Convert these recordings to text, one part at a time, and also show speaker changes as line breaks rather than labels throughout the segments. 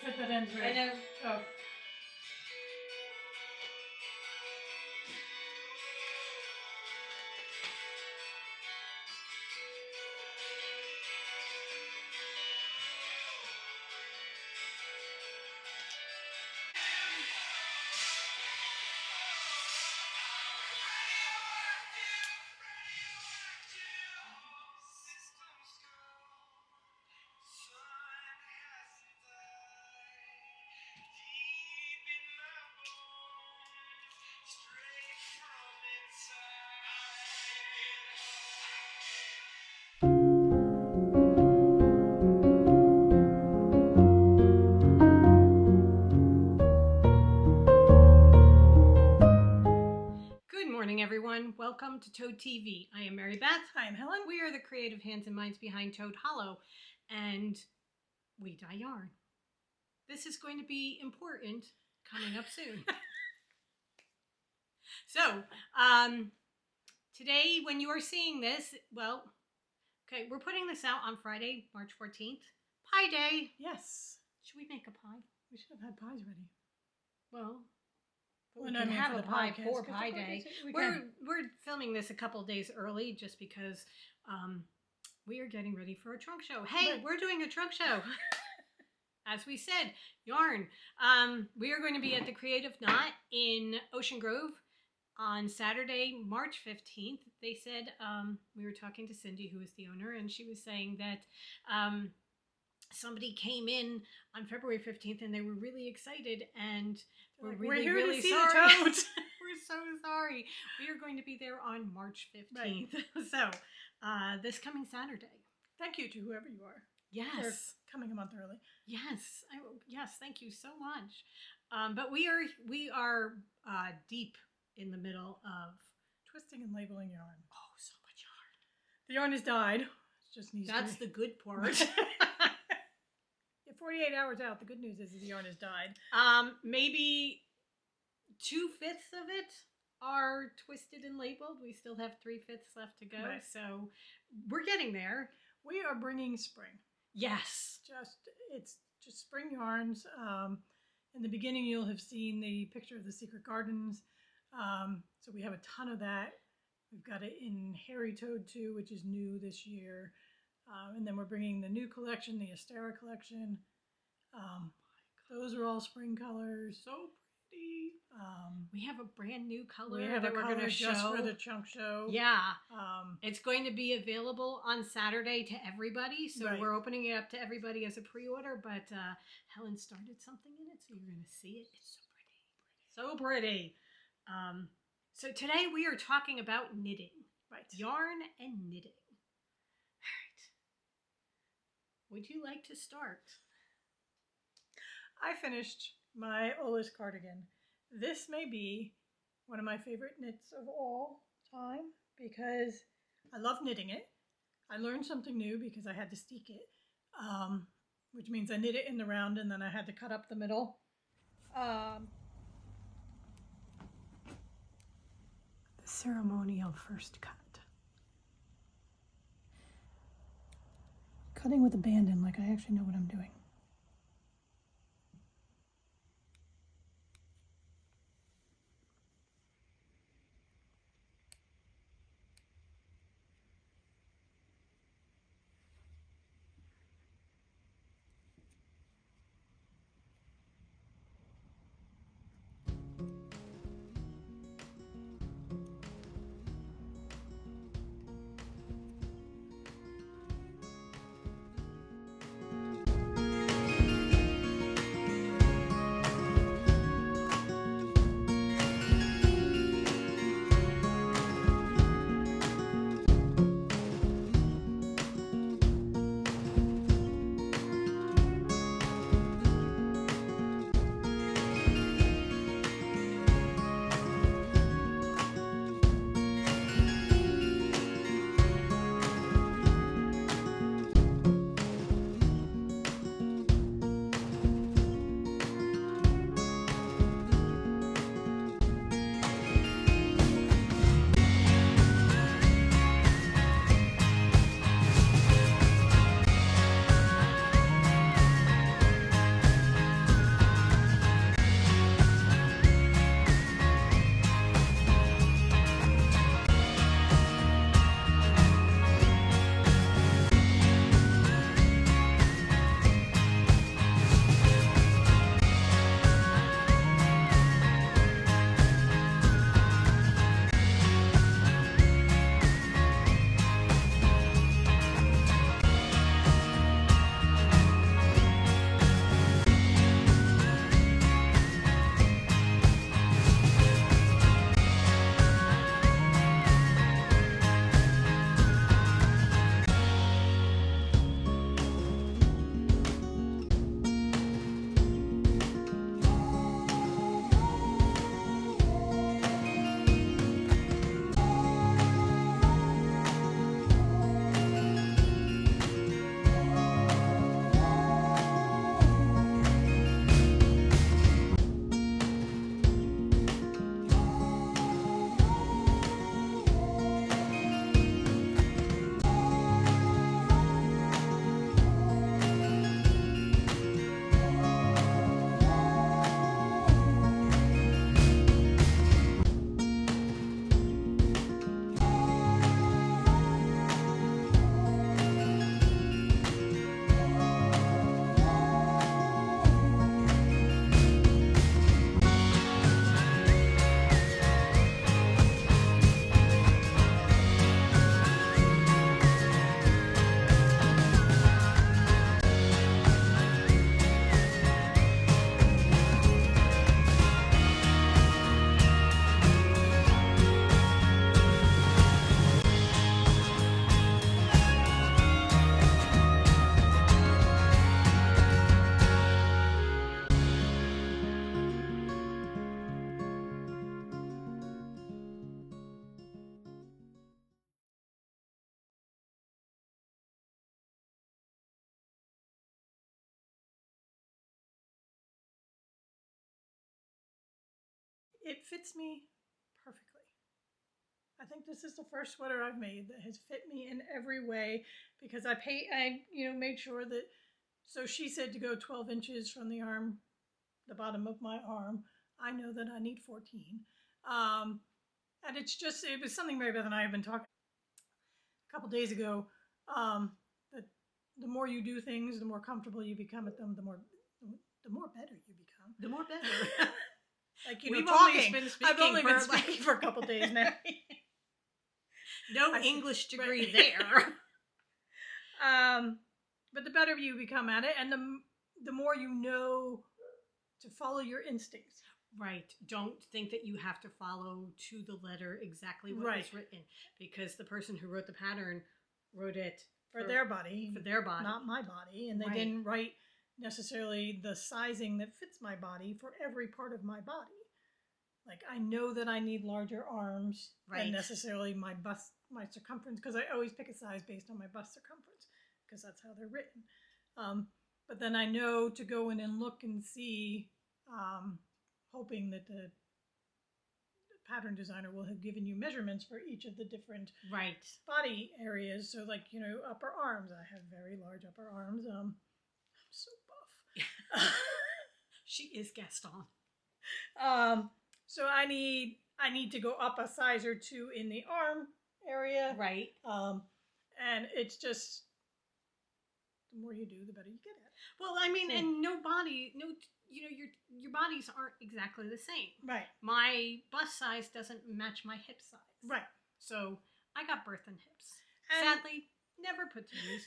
I said that ends right.
I know.
Oh.
Good morning, everyone. Welcome to Toad TV. I am Mary Beth.
I am Helen.
We are the creative hands and minds behind Toad Hollow, and we dye yarn. This is going to be important coming up soon. So, today, when you are seeing this, well, okay, we're putting this out on Friday, March 14th. Pie Day.
Yes.
Should we make a pie?
We should have had pies ready.
Well,
Well,
we
no,
can
I mean,
have
for
a
the
pie
podcast,
for
'cause
Pie
the
Day.
podcast,
We're filming this a couple days early just because we are getting ready for a trunk show. Hey,
Right.
we're doing a trunk show. As we said, yarn. We are going to be at the Creative Knot in Ocean Grove on Saturday, March 15th. They said, we were talking to Cindy, who is the owner, and she was saying that somebody came in on February 15th and they were really excited and we're really,
here
really
to see
sorry.
the toads.
We're so sorry. We are going to be there on March 15th. Right. So, this coming Saturday.
Thank you to whoever you are.
Yes.
For coming a month early.
Yes. Yes. Thank you so much. But we are deep in the middle of
twisting and labeling yarn.
Oh, so much yarn.
The yarn is dyed. It just needs
That's the good part.
48 hours out. The good news is the yarn is dyed.
Maybe 2/5 of it are twisted and labeled. We still have 3/5 left to go. Right. So we're getting there.
We are bringing spring.
Yes.
It's just spring yarns. In the beginning, you'll have seen the picture of the Secret Gardens. So we have a ton of that. We've got it in Hairy Toad too, which is new this year. And then we're bringing the new collection, the Astera collection. Those are all spring colors. So pretty.
We have a brand new color
that we're going to show just for the chunk show.
Yeah. It's going to be available on Saturday to everybody. So We're opening it up to everybody as a pre-order. But Helen started something in it, so you're going to see it. It's so pretty. So pretty. So today we are talking about knitting.
Right.
Yarn and knitting. Would you like to start?
I finished my Ola's cardigan. This may be one of my favorite knits of all time because I love knitting it. I learned something new because I had to steek it, which means I knit it in the round and then I had to cut up the middle. The ceremonial first cut. Cutting with abandon, like I actually know what I'm doing. it fits me perfectly. I think this is the first sweater I've made that has fit me in every way because I made sure that, so she said to go 12 inches from the arm, the bottom of my arm. I know that I need 14. And it was something Mary Beth and I have been talking a couple days ago, that the more you do things, the more comfortable you become at them, the more better you become.
The more better.
Like,
We've
talking.
I've only been
speaking for a couple days now.
No English degree there.
But the better you become at it, and the more you know to follow your instincts.
Right. Don't think that you have to follow to the letter exactly what was written, because the person who wrote the pattern wrote it
for their body.
For their body.
Not my body. And they didn't write necessarily the sizing that fits my body for every part of my body. Like, I know that I need larger arms than necessarily my bust, my circumference, because I always pick a size based on my bust circumference, because that's how they're written. But then I know to go in and look and see, hoping that the pattern designer will have given you measurements for each of the different body areas. So, like, upper arms. I have very large upper arms. I'm so buff.
She is Gaston.
So I need to go up a size or two in the arm area.
Right.
And it's just, the more you do, the better you get at it.
Well, I mean, and your bodies aren't exactly the same.
Right.
My bust size doesn't match my hip size.
Right.
So I got birth and hips. Sadly, never put to use,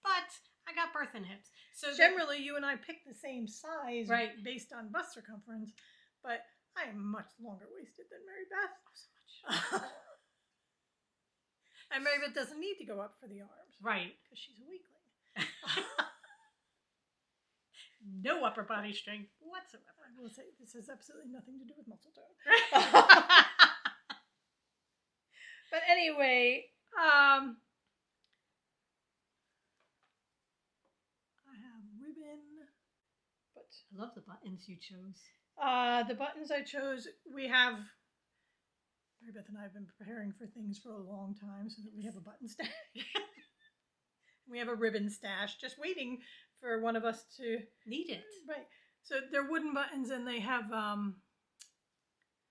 but I got birth and hips. So
generally, you and I pick the same size based on bust circumference, but I am much longer waisted than Mary Beth.
Oh, so much.
And Mary Beth doesn't need to go up for the arms.
Right.
Because she's a weakling.
No upper body strength whatsoever.
I will say, this has absolutely nothing to do with muscle tone. But anyway, I have ribbon. But
I love the buttons you chose.
The buttons I chose, we have, Mary Beth and I have been preparing for things for a long time so that we have a button stash. We have a ribbon stash, just waiting for one of us to
need it.
Right. So they're wooden buttons, and they have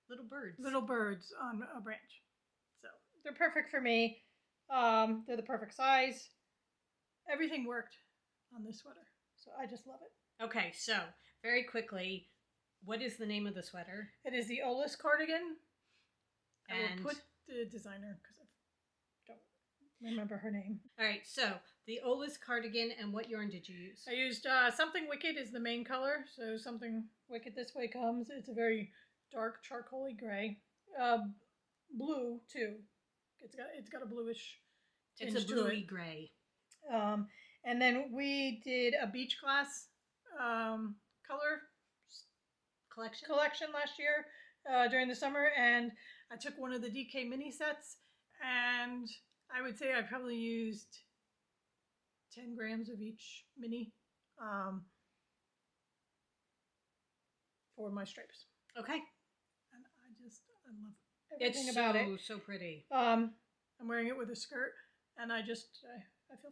little birds.
Little birds on a branch. So they're perfect for me. They're the perfect size. Everything worked on this sweater, so I just love it.
Okay, so very quickly, what is the name of the sweater?
It is the Olis cardigan. I will put the designer because I don't remember her name.
All right, so the Olis cardigan, and what yarn did you use?
I used Something Wicked is the main color, so Something Wicked This Way Comes. It's a very dark charcoaly gray. Blue too. It's got a bluish tinge.
It's a bluey gray.
And then we did a beach glass color collection last year during the summer, and I took one of the DK mini sets, and I would say I probably used 10 grams of each mini for my stripes.
Okay.
And I love everything about it.
It's so pretty.
I'm wearing it with a skirt, and I feel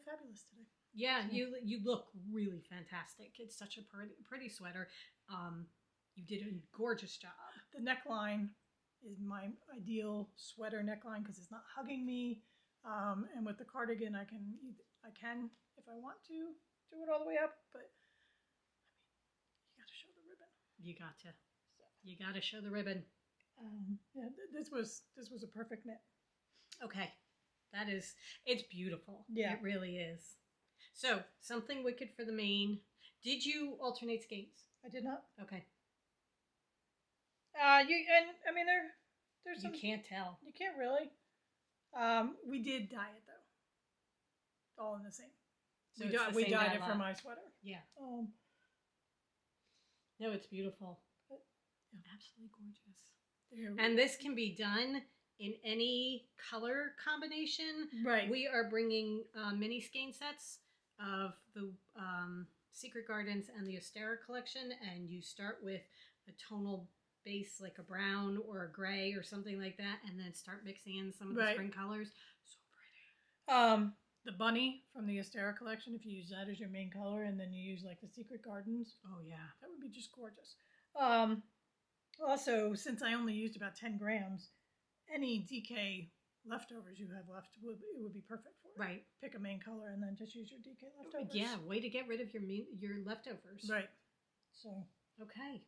fabulous today.
Yeah, so. You look really fantastic. It's such a pretty sweater. You did a gorgeous job.
The neckline is my ideal sweater neckline because it's not hugging me. And with the cardigan, I can, if I want to, do it all the way up. But I mean, you got to show the ribbon.
You got to show the ribbon.
Yeah, this was a perfect knit.
Okay, it's beautiful.
Yeah,
it really is. So, Something Wicked for the mane. Did you alternate skeins?
I did not.
Okay.
There's some.
You can't tell.
You can't really. We did dye it though. All in the same. So we dyed it for my sweater.
Yeah. No, it's beautiful. Absolutely gorgeous. And this can be done in any color combination.
Right.
We are bringing mini skein sets of the Secret Gardens and the Ostera collection, and you start with a tonal base like a brown or a gray or something like that, and then start mixing in some of the spring colors. So
pretty. The bunny from the Astera collection, if you use that as your main color and then you use like the Secret Gardens.
Oh yeah.
That would be just gorgeous. Also, since I only used about 10 grams, any DK leftovers you have left, it would be perfect for it.
Right.
Pick a main color and then just use your DK leftovers.
Yeah, way to get rid of your leftovers.
Right. So.
Okay.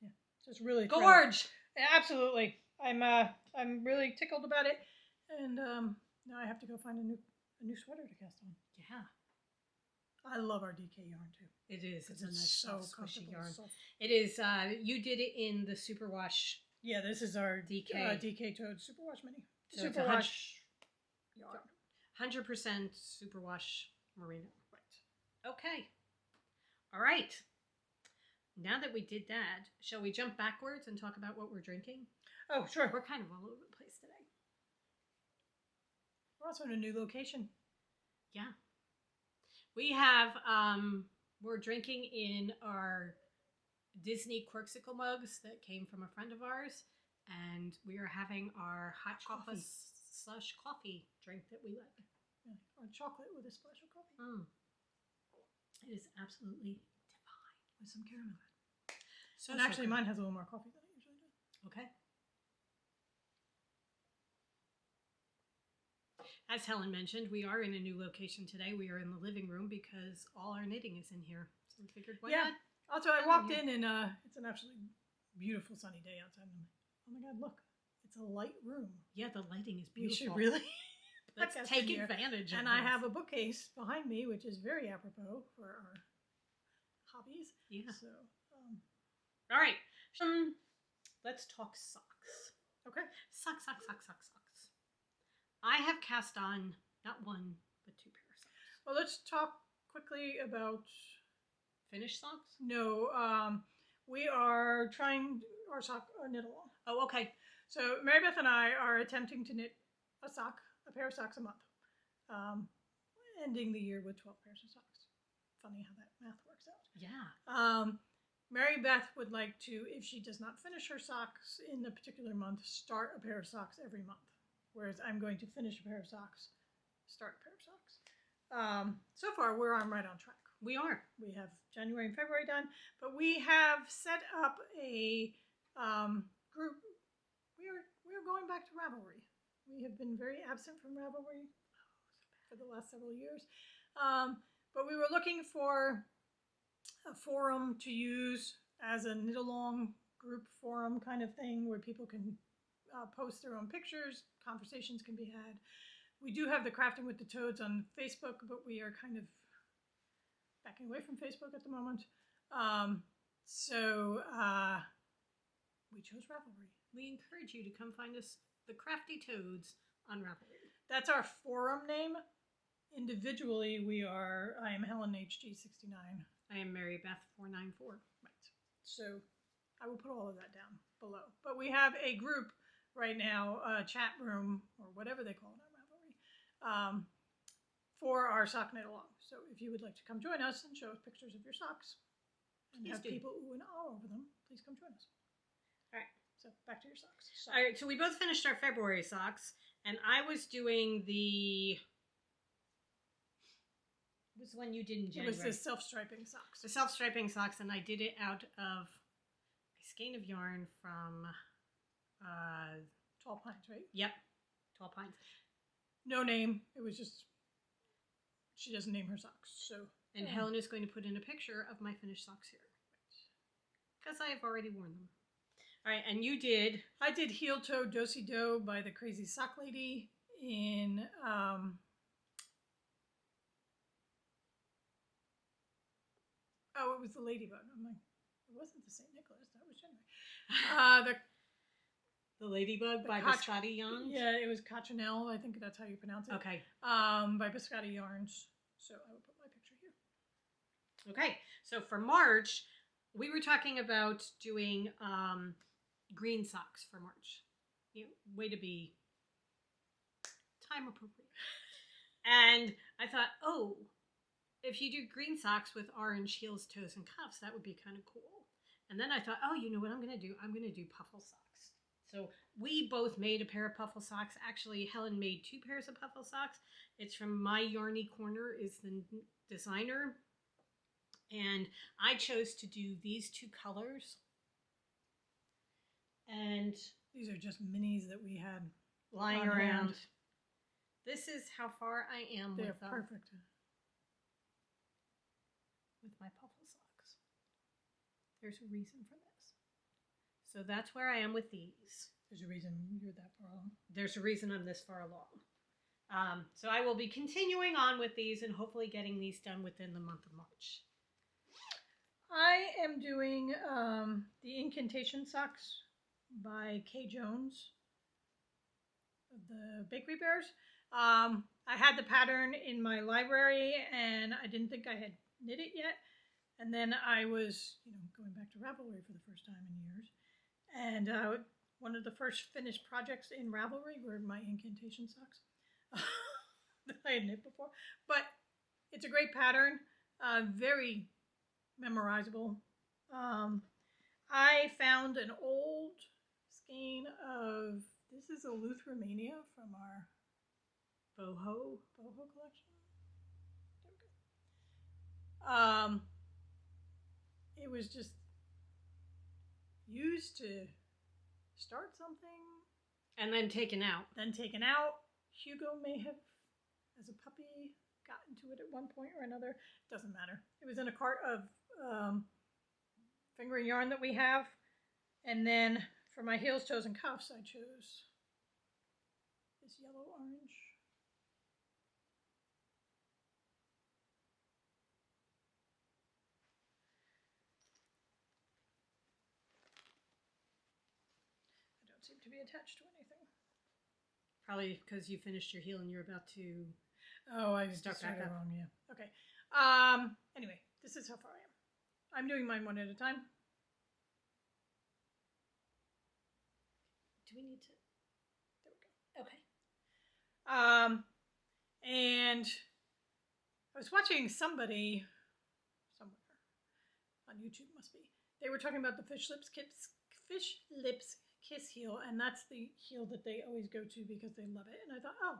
Yeah. Just really
gorge.
Absolutely. I'm really tickled about it, and now I have to go find a new sweater to cast on.
Yeah.
I love our DK yarn too.
It is. It's a nice,
so
squishy yarn.
Soft.
It is. You did it in the superwash.
Yeah, this is our
DK
Toad superwash mini.
So
superwash yarn.
100% superwash merino.
Right.
Okay. All right. Now that we did that, shall we jump backwards and talk about what we're drinking?
Oh, sure.
We're kind of all over the place today.
We're also in a new location.
Yeah. We have, we're drinking in our Disney Quirksicle mugs that came from a friend of ours, and we are having our hot chocolate slush coffee drink that we like.
Yeah. Or chocolate with a splash of coffee.
Mm. It is absolutely divine.
With some caramel.
So,
and actually, mine has a little more coffee than it usually does.
Okay. As Helen mentioned, we are in a new location today. We are in the living room because all our knitting is in here. So we figured, why not?
Also, I walked in and it's an absolutely beautiful sunny day outside. And I'm like, oh my God, look. It's a light room.
Yeah, the lighting is beautiful.
You should really
Let's take advantage of
And
this.
I have a bookcase behind me, which is very apropos for our hobbies.
Yeah.
So,
all right. Let's talk socks.
Okay.
Socks. I have cast on not one, but 2 pairs of socks.
Well, let's talk quickly about
finished socks.
No, we are trying our knit along.
Oh, okay.
So Mary Beth and I are attempting to knit a pair of socks a month, ending the year with 12 pairs of socks. Funny how that math works out.
Yeah.
Mary Beth would like to, if she does not finish her socks in a particular month, start a pair of socks every month. Whereas I'm going to finish a pair of socks, start a pair of socks. So far, we're right on track.
We are.
We have January and February done, but we have set up a group. We are going back to Ravelry. We have been very absent from Ravelry for the last several years, but we were looking for a forum to use as a knit-along group forum kind of thing where people can post their own pictures, conversations can be had. We do have the Crafting with the Toads on Facebook, but we are kind of backing away from Facebook at the moment. So we chose Ravelry.
We encourage you to come find us, the Crafty Toads, on Ravelry.
That's our forum name. Individually, I am Helen HG69.
I am Mary Beth 494.
Right. So I will put all of that down below. But we have a group right now, a chat room, or whatever they call it on Ravelry, for our sock knit along. So if you would like to come join us and show us pictures of your socks and have people ooh and ah over them, please come join us.
All right.
So back to your socks.
All right. So we both finished our February socks, and I was doing the... What was the one you did in January?
It was the self-striping socks.
The self-striping socks, and I did it out of a skein of yarn from...
Tall Pines, right?
Yep. Tall Pines.
No name. It was just... She doesn't name her socks, so...
And Helen is going to put in a picture of my finished socks here. Because I have already worn them. All right, and you did...
I did Heel Toe Do-Si Do by the Crazy Sock Lady in... Oh, it was the Ladybug. I'm like, it wasn't the St. Nicholas. That was January.
The Ladybug by Biscotti Yarns?
Yeah, it was Cochinelle. I think that's how you pronounce it.
Okay.
By Biscotti Yarns. So I will put my picture here.
Okay. So for March, we were talking about doing green socks for March. You know, way to be time appropriate. And I thought, if you do green socks with orange heels, toes, and cuffs, that would be kind of cool. And then I thought, oh, you know what I'm going to do? I'm going to do puffle socks. So we both made a pair of puffle socks. Actually, Helen made 2 pairs of puffle socks. It's from My Yarny Corner is the designer. And I chose to do these 2 colors. And
these are just minis that we had
lying around. This is how far I am
with them. They're perfect.
With my puffle socks. There's a reason for this. So that's where I am with these.
There's a reason you're that far along.
There's a reason I'm this far along. So I will be continuing on with these and hopefully getting these done within the month of March.
I am doing the Incantation Socks by Kay Jones of the Bakery Bears. I had the pattern in my library and I didn't think I had knit it yet. And then I was, going back to Ravelry for the first time in years. And one of the first finished projects in Ravelry were my Incantation Socks that I had knit before. But it's a great pattern, very memorizable. I found an old skein of, this is a Luthramania from our boho collection. There we go. It was just used to start something.
And then taken out.
Hugo may have, as a puppy, got into it at one point or another. Doesn't matter. It was in a cart of fingering yarn that we have. And then for my heels, toes, and cuffs, I chose this yellow-orange. I don't seem to be attached to anything.
Probably because you finished your heel and you're about to...
Oh, I stuck back up. Wrong, yeah. Okay. Anyway, this is how far I am. I'm doing mine one at a time.
Do we need to?
There we go.
Okay.
And I was watching somebody somewhere on YouTube, must be. They were talking about the fish lips kiss heel, and that's the heel that they always go to because they love it. And I thought, oh,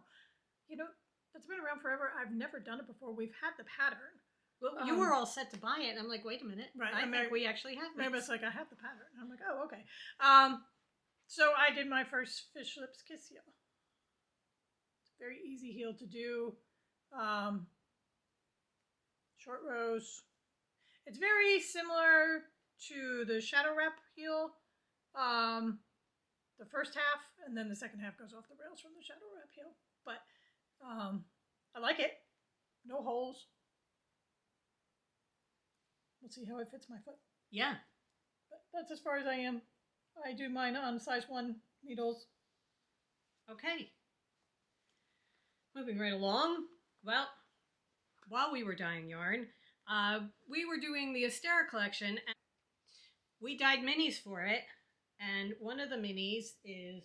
that's been around forever. I've never done it before. We've had the pattern.
Well, you were all set to buy it. I'm like, wait a minute.
Right.
I think we actually have it.
It's like, I have the pattern. I'm like, oh, okay. So I did my first fish lips kiss heel. It's a very easy heel to do. Short rows. It's very similar to the shadow wrap heel. The first half, and then the second half goes off the rails from the shadow wrap heel. But I like it. No holes. We'll see how it fits my foot.
Yeah.
But that's as far as I am. I do mine on size 1 needles.
Okay. Moving right along. Well, while we were dyeing yarn, we were doing the Astera collection, and we dyed minis for it. And one of the minis is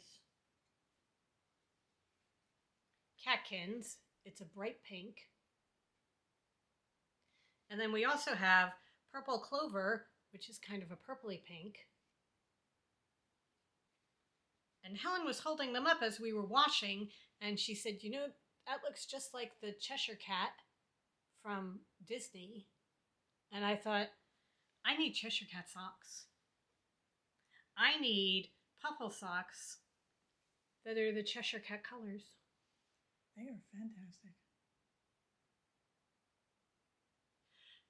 Catkins. It's a bright pink. And then we also have Purple Clover, which is kind of a purpley pink. And Helen was holding them up as we were washing, and she said, that looks just like the Cheshire Cat from Disney. And I thought, I need Cheshire Cat socks. I need puffle socks that are the Cheshire Cat colors.
They are fantastic.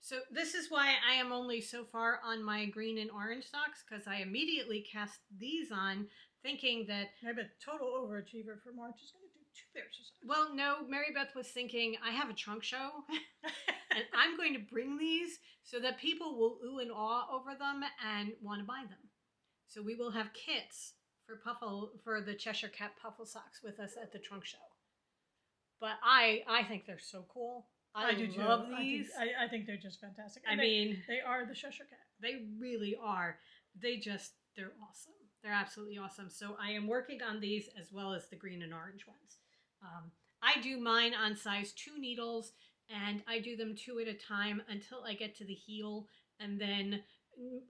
So this is why I am only so far on my green and orange socks, because I immediately cast these on thinking that...
I bet total overachiever for March is going to do 2 pairs of socks.
Well, no, Mary Beth was thinking, I have a trunk show, and I'm going to bring these so that people will ooh and awe over them and want to buy them. So we will have kits for the Cheshire Cat puffle socks with us at the trunk show. But I think they're so cool. I do love these.
I think they're just fantastic.
And
they are the Cheshire Cat.
They really are. They're awesome. They're absolutely awesome. So I am working on these as well as the green and orange ones. I do mine on size 2 needles, and I do them 2 at a time until I get to the heel, and then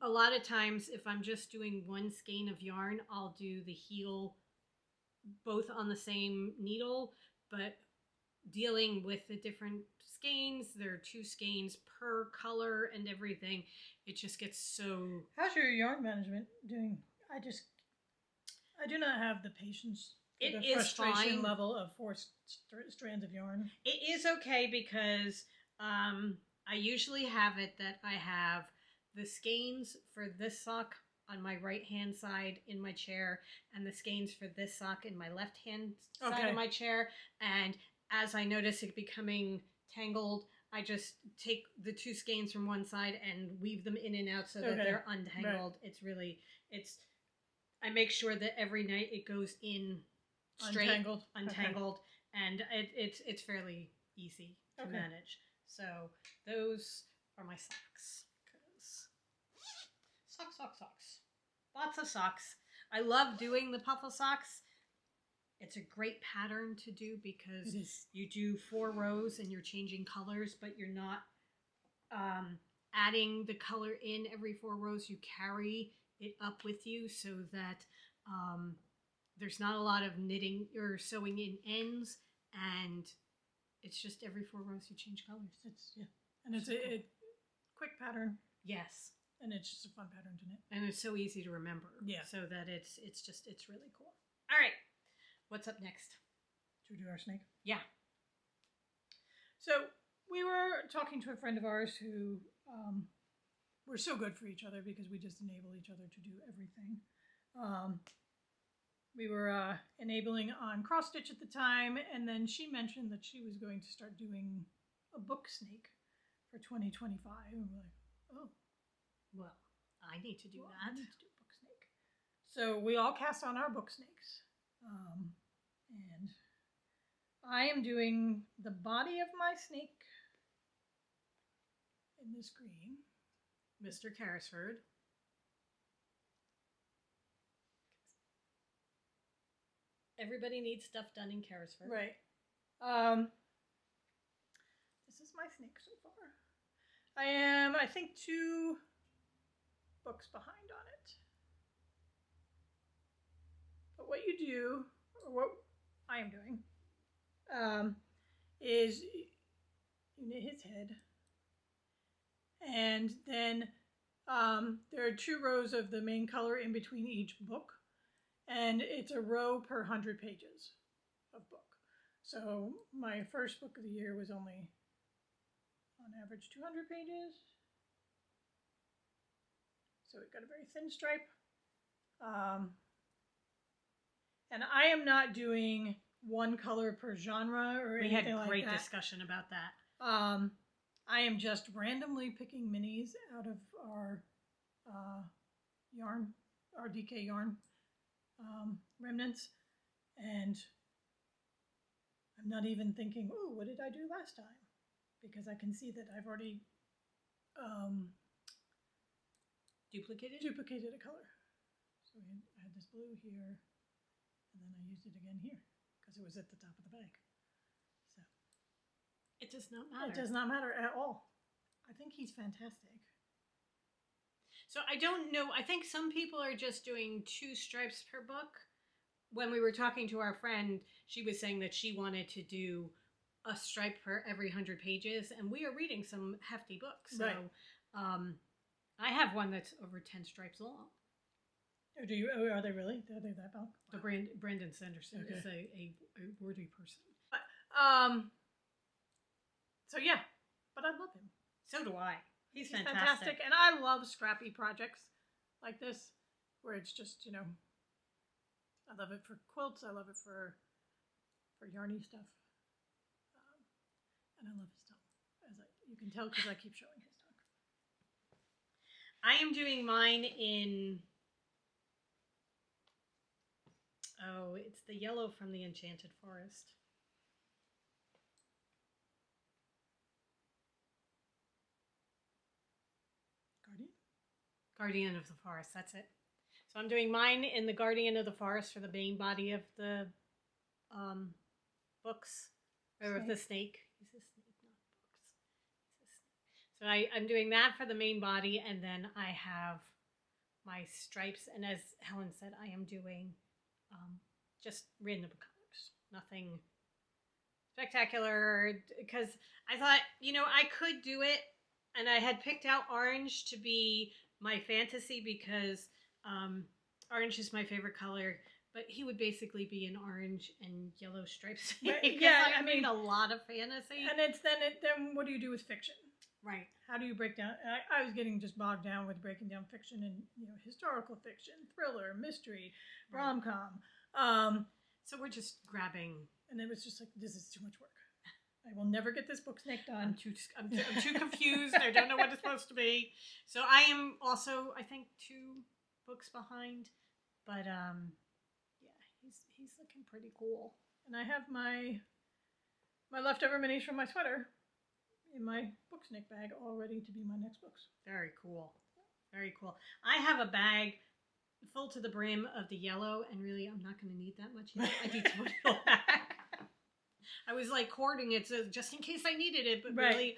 a lot of times if I'm just doing one skein of yarn, I'll do the heel both on the same needle, but dealing with the different skeins, there are 2 skeins per color and everything. It just gets so...
How's your yarn management doing? I do not have the patience for the frustration level of 4 strands of yarn.
It is okay because I usually have it that I have the skeins for this sock on my right hand side in my chair and the skeins for this sock in my left hand side of my chair. And as I notice it becoming tangled, I just take the 2 skeins from one side and weave them in and out so that they're untangled. Right. I make sure that every night it goes in straight, untangled, and it's fairly easy to manage. So those are my socks. Socks. Lots of socks. I love doing the puffle socks. It's a great pattern to do because you do 4 rows and you're changing colors, but you're not adding the color in every 4 rows. You carry it up with you so that there's not a lot of knitting or sewing in ends, and it's just every 4 rows you change colors.
It's a quick pattern.
Yes.
And it's just a fun pattern to knit.
And it's so easy to remember.
Yeah.
So that it's really cool. All right. What's up next?
Should we do our snake?
Yeah.
So we were talking to a friend of ours who we're so good for each other because we just enable each other to do everything. We were enabling on cross stitch at the time, and then she mentioned that she was going to start doing a book snake for 2025. And we're like, oh.
Well, I need to do that.
I need to do a book snake. So we all cast on our book snakes. And I am doing the body of my snake in this green.
Mr. Carrisford. Everybody needs stuff done in Carrisford.
Right. This is my snake so far. I am, I think, 2 books behind on it. But what you do, or what I am doing, is you knit his head, and then there are 2 rows of the main color in between each book, and it's a row per 100 pages of book. So my first book of the year was only, on average, 200 pages. So we've got a very thin stripe. And I am not doing 1 color per genre or anything like that. We had
great discussion about that.
I am just randomly picking minis out of our yarn, our DK yarn remnants, and I'm not even thinking, oh, what did I do last time? Because I can see that I've already duplicated a color. So I had this blue here, and then I used it again here because it was at the top of the bag. So
it does not matter.
It does not matter at all. I think he's fantastic.
So I don't know. I think some people are just doing 2 stripes per book. When we were talking to our friend, she was saying that she wanted to do a stripe per every 100 pages, and we are reading some hefty books. So I have one that's over 10 stripes long.
Oh, do you? Oh, are they really? Are they that long?
The Brandon Sanderson is a worthy person.
So yeah, but I love him.
So do I. He's fantastic.
And I love scrappy projects like this, where it's just, I love it for quilts. I love it for yarny stuff. And I love his tongue, you can tell because I keep showing his tongue.
I am doing mine in, it's the yellow from the Enchanted Forest. Guardian of the Forest, that's it. So I'm doing mine in the Guardian of the Forest for the main body of the books, or of the snake. He's a snake, not books. He's a snake. So I'm doing that for the main body, and then I have my stripes. And as Helen said, I am doing just random colors, nothing spectacular. Because I thought, I could do it, and I had picked out orange to be my fantasy because orange is my favorite color. But he would basically be an orange and yellow stripes.
Yeah,
I mean a lot of fantasy.
And then what do you do with fiction?
Right.
How do you break down? I was getting just bogged down with breaking down fiction and historical fiction, thriller, mystery, rom-com.
So we're just grabbing,
and it was just like, this is too much work. I will never get this book snake done.
I'm too confused. I don't know what it's supposed to be. So I am also, I think, 2 books behind, but yeah, he's looking pretty cool.
And I have my leftover minis from my sweater in my book snake bag, all ready to be my next books.
Very cool. Very cool. I have a bag full to the brim of the yellow, and really, I'm not going to need that much yellow. I need to put it back. I was like hoarding it just in case I needed it, but really,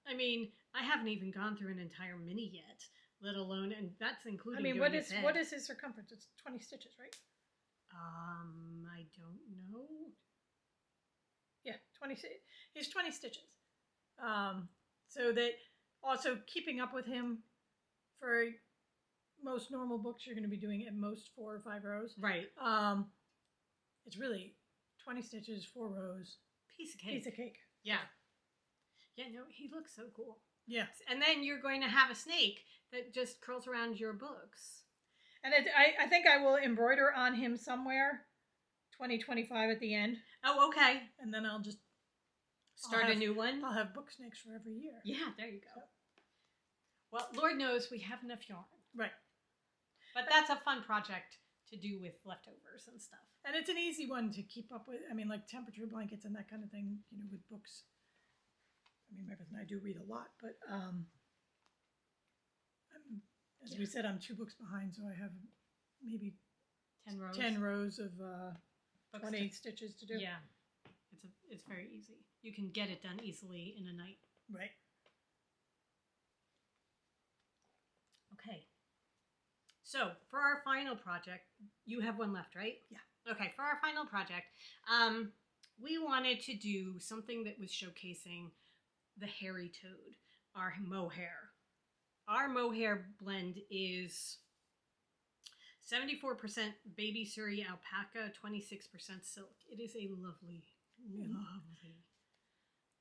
I mean, I haven't even gone through an entire mini yet, let alone, and that's including. I mean,
what is his circumference? It's 20 stitches, right?
I don't know.
Yeah, 20. He's 20 stitches. So that also keeping up with him for most normal books, you're going to be doing at most 4 or 5 rows.
Right.
It's really 20 stitches, 4 rows.
Piece of cake. Yeah. Yeah, no, he looks so cool.
Yeah.
And then you're going to have a snake that just curls around your books.
And I think I will embroider on him somewhere 2025 at the end.
Oh, okay.
And then I'll just
start a new one.
I'll have book snakes for every year.
Yeah, there you go. Well, Lord knows we have enough yarn.
Right.
But that's a fun project to do with leftovers and stuff.
And it's an easy one to keep up with. I mean, like temperature blankets and that kind of thing, with books. I mean, my husband and I do read a lot, but as we said, I'm 2 books behind, so I have maybe 10 rows of 28 stitches to do.
Yeah, it's very easy. You can get it done easily in a night.
Right.
Okay. So for our final project, you have one left, right?
Yeah.
Okay, for our final project, we wanted to do something that was showcasing the hairy toad, our mohair. Our mohair blend is 74% baby Surrey alpaca, 26% silk. It is a lovely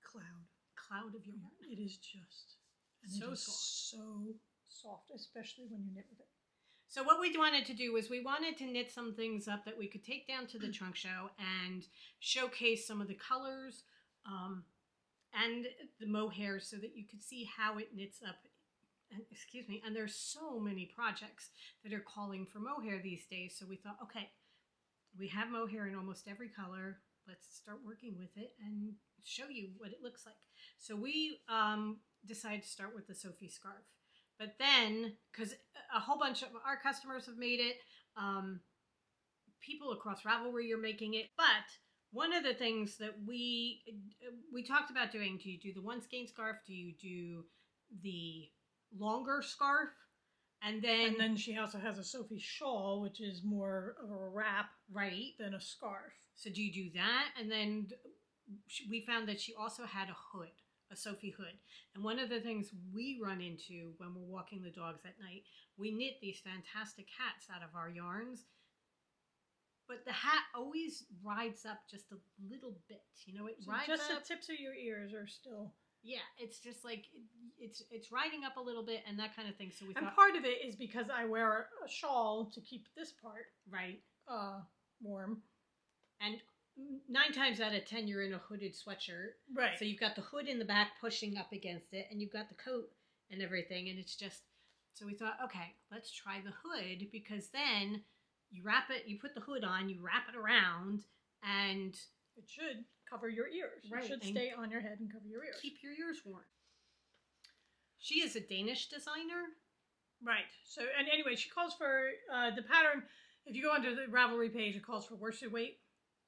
cloud of yarn.
It is just
so
soft, especially when you knit with it.
So what we wanted to do was we wanted to knit some things up that we could take down to the trunk show and showcase some of the colors and the mohair so that you could see how it knits up. And there's so many projects that are calling for mohair these days. So we thought, okay, we have mohair in almost every color. Let's start working with it and show you what it looks like. So we decided to start with the Sophie scarf. But then, because a whole bunch of our customers have made it, people across Ravelry are making it. But one of the things that we talked about doing, do you do the one skein scarf? Do you do the longer scarf? And then
she also has a Sophie shawl, which is more of a wrap than a scarf.
So do you do that? And then we found that she also had a hood, a Sophie hood. And one of the things we run into when we're walking the dogs at night, we knit these fantastic hats out of our yarns. But the hat always rides up just a little bit. It rides
just
up.
The tips of your ears are still...
Yeah, it's just like, it's riding up a little bit and that kind of thing. So we thought...
part of it is because I wear a shawl to keep this part warm.
And 9 times out of 10, you're in a hooded sweatshirt.
Right.
So you've got the hood in the back pushing up against it, and you've got the coat and everything, and it's just... So we thought, okay, let's try the hood, because then you wrap it, you put the hood on, you wrap it around, and...
It should cover your ears.
Right.
It should stay on your head and cover your ears.
Keep your ears warm. She is a Danish designer.
Right. So, and anyway, she calls for the pattern. If you go onto the Ravelry page, it calls for worsted weight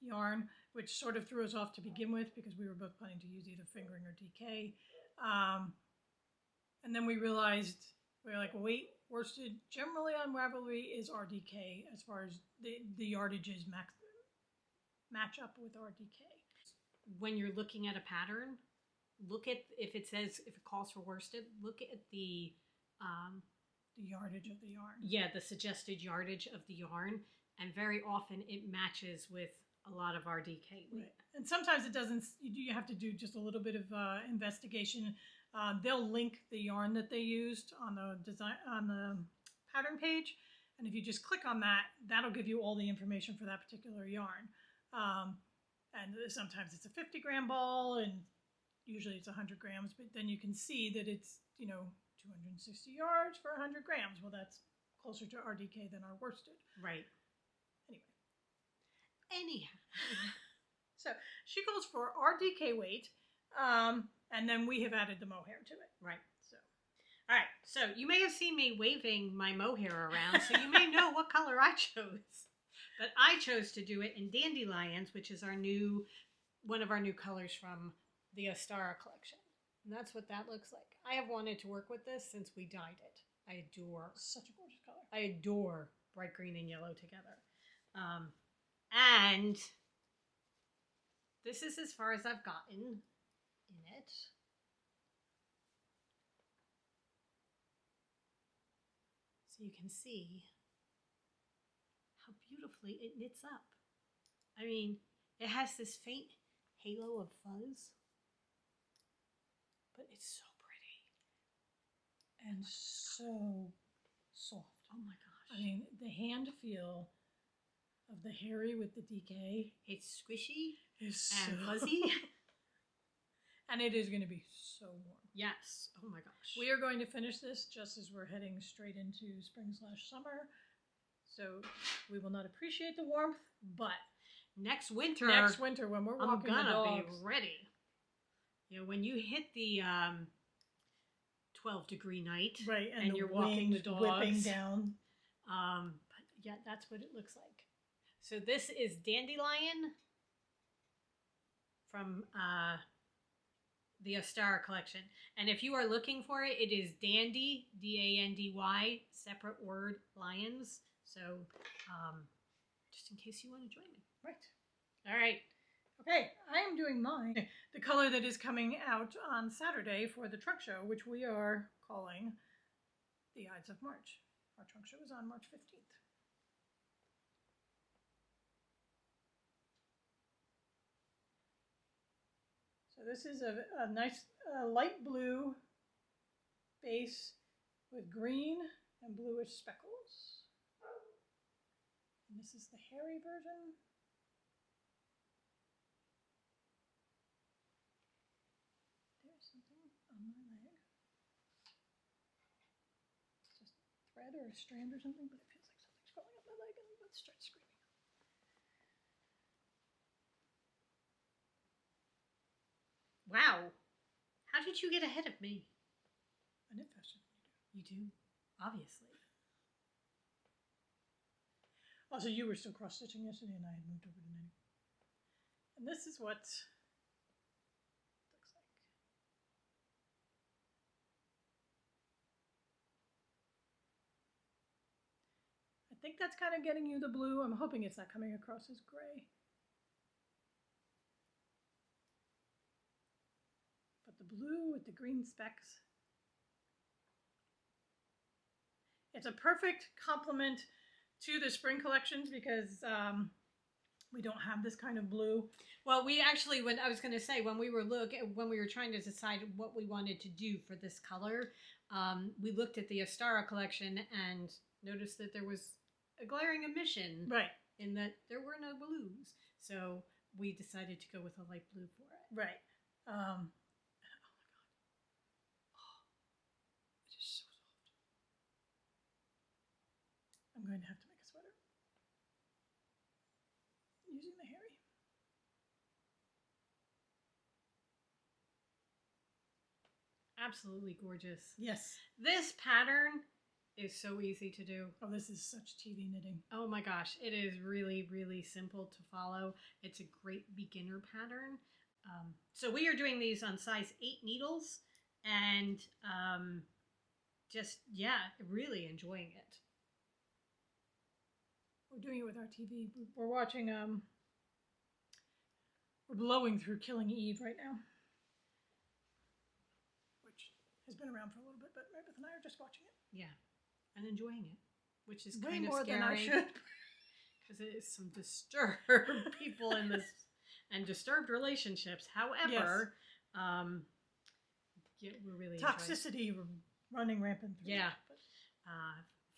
yarn, which sort of threw us off to begin with because we were both planning to use either fingering or DK. And then we realized, we were like, wait, worsted generally on Ravelry is RDK as far as the yardages match up with RDK.
When you're looking at a pattern, look at if it calls for worsted, look at the
yardage of the yarn.
Yeah, the suggested yardage of the yarn, and very often it matches with a lot of RDK.
Right. And sometimes it doesn't. You have to do just a little bit of investigation. They'll link the yarn that they used on the pattern page, and if you just click on that, that'll give you all the information for that particular yarn. And sometimes it's a 50-gram ball, and usually it's 100 grams. But then you can see that it's 260 yards for 100 grams. Well, that's closer to RDK than our worsted.
Right. Anyhow.
So she goes for RDK weight, and then we have added the mohair to it.
Right. So, all right. So you may have seen me waving my mohair around, so you may know what color I chose. But I chose to do it in dandelions, which is one of our new colors from the Ostara collection. And that's what that looks like. I have wanted to work with this since we dyed it. I adore.
Such a gorgeous color.
I adore bright green and yellow together. And this is as far as I've gotten in it. So you can see how beautifully it knits up. I mean, it has this faint halo of fuzz, but it's so pretty.
And so soft.
Oh my gosh.
I mean, the hand feel of the hairy with the DK.
It's squishy
and
fuzzy.
And it is going to be so warm.
Yes. Oh my gosh.
We are going to finish this just as we're heading straight into spring/summer. So we will not appreciate the warmth, but
next winter
when we're walking
I'm
the dogs,
be ready. When you hit the 12-degree night,
right,
and you're walking the dogs,
whipping down.
But yeah, that's what it looks like. So this is Dandelion from the Ostara collection. And if you are looking for it, it is Dandy, D-A-N-D-Y, separate word, lions. So just in case you want to join me.
Right.
All right.
Okay, I am doing mine. The color that is coming out on Saturday for the trunk show, which we are calling the Ides of March. Our trunk show is on March 15th. So this is a nice light blue base with green and bluish speckles. And this is the hairy version. There's something on my leg. It's just a thread or a strand or something, but it feels like something's crawling up my leg and I'm about to start screaming.
Wow. How did you get ahead of me?
I knit faster than
you do. You do, obviously.
Also, you were still cross-stitching yesterday and I had moved over to knitting. And this is what it looks like. I think that's kind of getting you the blue. I'm hoping it's not coming across as gray. But the blue with the green specks. It's a perfect complement to the spring collections because we don't have this kind of blue.
Well, we actually, when we were trying to decide what we wanted to do for this color, we looked at the Ostara collection and noticed that there was a glaring omission,
right,
in that there were no blues. So we decided to go with a light blue for it.
Right. Oh my god. Oh, it is so soft. I'm going to have to make a sweater using the hairy.
Absolutely gorgeous.
Yes.
This pattern is so easy to do.
Oh, this is such TV knitting.
Oh my gosh, it is really, really simple to follow. It's a great beginner pattern. So we are doing these on size 8 needles, and just, yeah, really enjoying it.
We're doing it with our TV. We're watching, we're blowing through Killing Eve right now, which has been around for a little bit, but Meredith and I are just watching it.
Yeah, and enjoying it, which is
way
kind of
more
scary.
Than I should.
Because it is some disturbed people in this, and disturbed relationships. However, yeah, we're really
toxicity running rampant.
Yeah.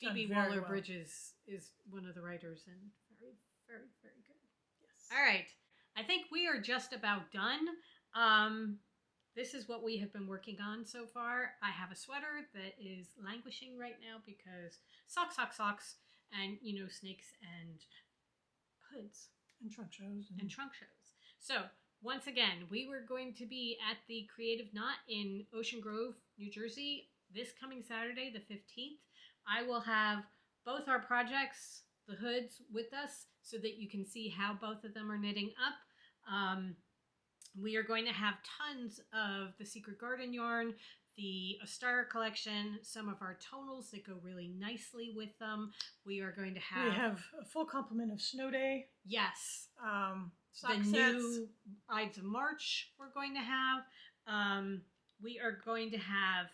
Phoebe Waller-Bridges is one of the writers, and very, very, very good.
Yes.
All right. I think we are just about done. This is what we have been working on so far. I have a sweater that is languishing right now because socks, and, snakes and hoods.
And trunk shows.
And trunk shows. So, once again, we were going to be at the Creative Knot in Ocean Grove, New Jersey, this coming Saturday, the 15th. I will have both our projects, the hoods, with us so that you can see how both of them are knitting up. We are going to have tons of the Secret Garden yarn, the Ostara collection, some of our tonals that go really nicely with them. We are going to have...
We have a full complement of Snow Day.
Yes.
Sock
the
sets.
New Ides of March we're going to have. We are going to have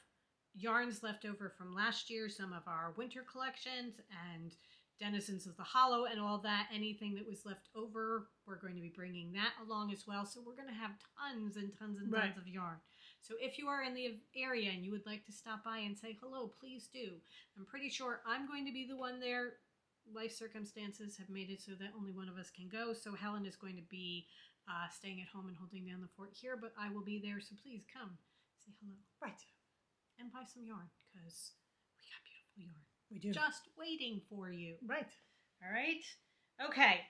yarns left over from last year, some of our winter collections, and Denizens of the Hollow and all that. Anything that was left over, we're going to be bringing that along as well. So we're going to have tons and tons and tons of yarn. So if you are in the area and you would like to stop by and say hello, please do. I'm pretty sure I'm going to be the one there. Life circumstances have made it so that only one of us can go. So Helen is going to be staying at home and holding down the fort here, but I will be there. So please come say hello.
Right.
And buy some yarn because we got beautiful yarn.
We do.
Just waiting for you.
Right.
All right. Okay.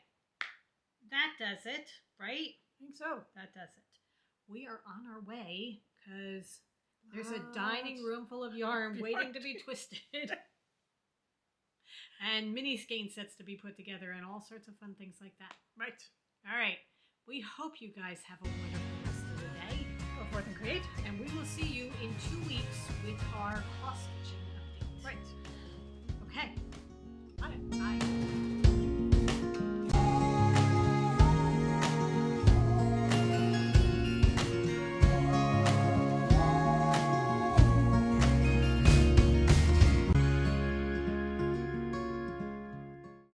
That does it, right?
I think so.
That does it. We are on our way because there's a dining room full of yarn waiting to be twisted. And mini skein sets to be put together and all sorts of fun things like that.
Right.
All right. We hope you guys have a wonderful rest of the day.
Go forth and create.
And we will see you in 2 weeks with our cost